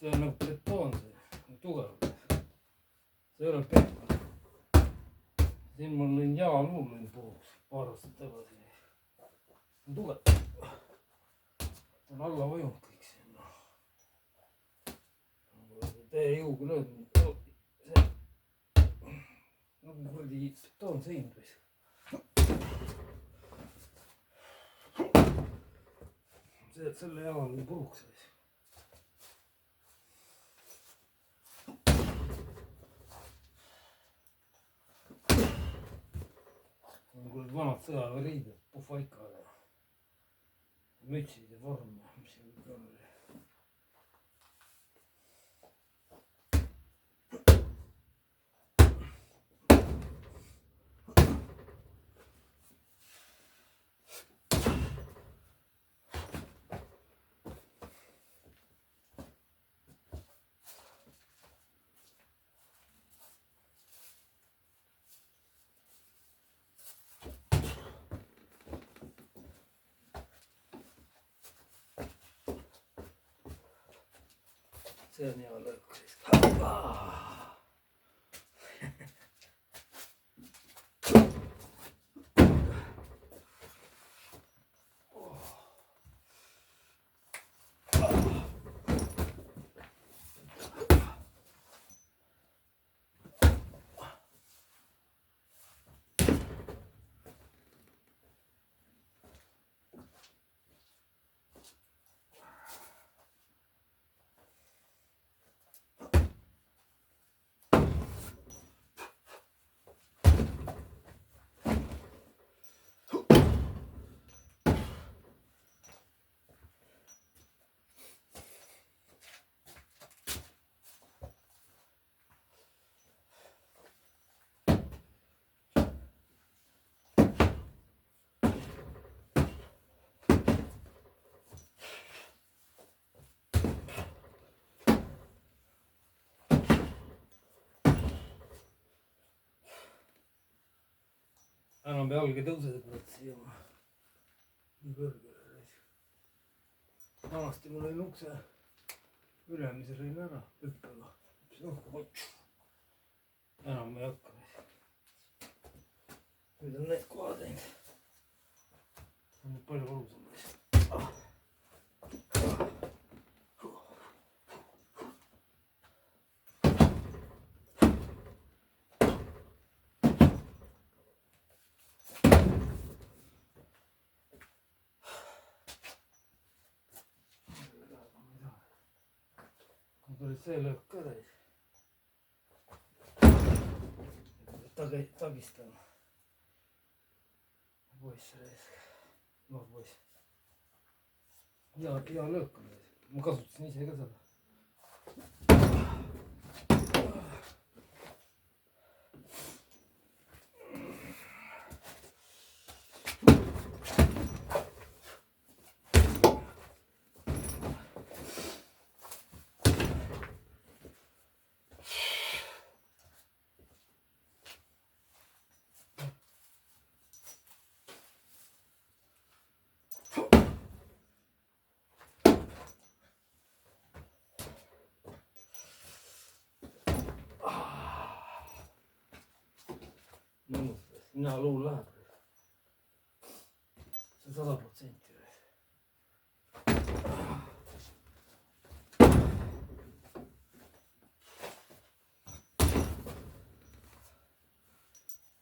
see on nagu betoon, see tugev. See ei ole pehme. Siin ma lõin jaaluu lõin puruks paar aastat tagasi. On tugev. On alla vajunud kõik siin. Täie jõuga lööd. Nagu kuradi betoon sein. Selle jaal lõin puruks. Kuradi vanad sõjaväeriided, puhvaika ja mütsid ja vorm ja mis siin kõik on. See on hea lõõk. Enam jalg ei tõuse, kurat siia nii kõrgele. Vanasti ma lõin ukse ülemise lõin ära hüppega. Enam ei hakka. Nüüd on need kohad teinud. On nüüd palju valusam. Tuli see löök ka täis. Tagistan. Poiss reis. No poiss. Hea löök on täis. Ma kasutasin ise ka seda. Mina luul läheb. See 100%.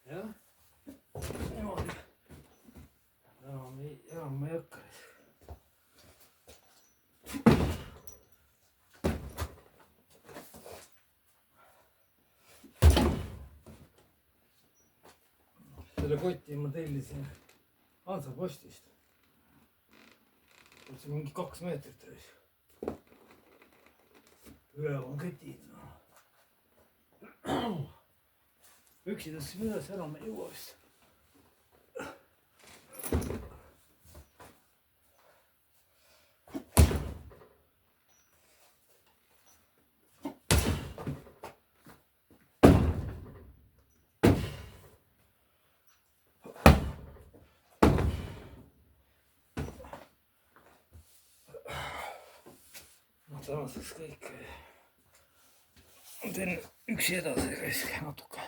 Jah, niimoodi. Enam ei hakka. Selle koti ma tellisin Hansapostist. See mingi 2 meetrit täis. Üleval on ketid. Üksi tõstsime üles, enam ei jõua vist. tänaseks kõik. teen üksi edasi raisk natuke.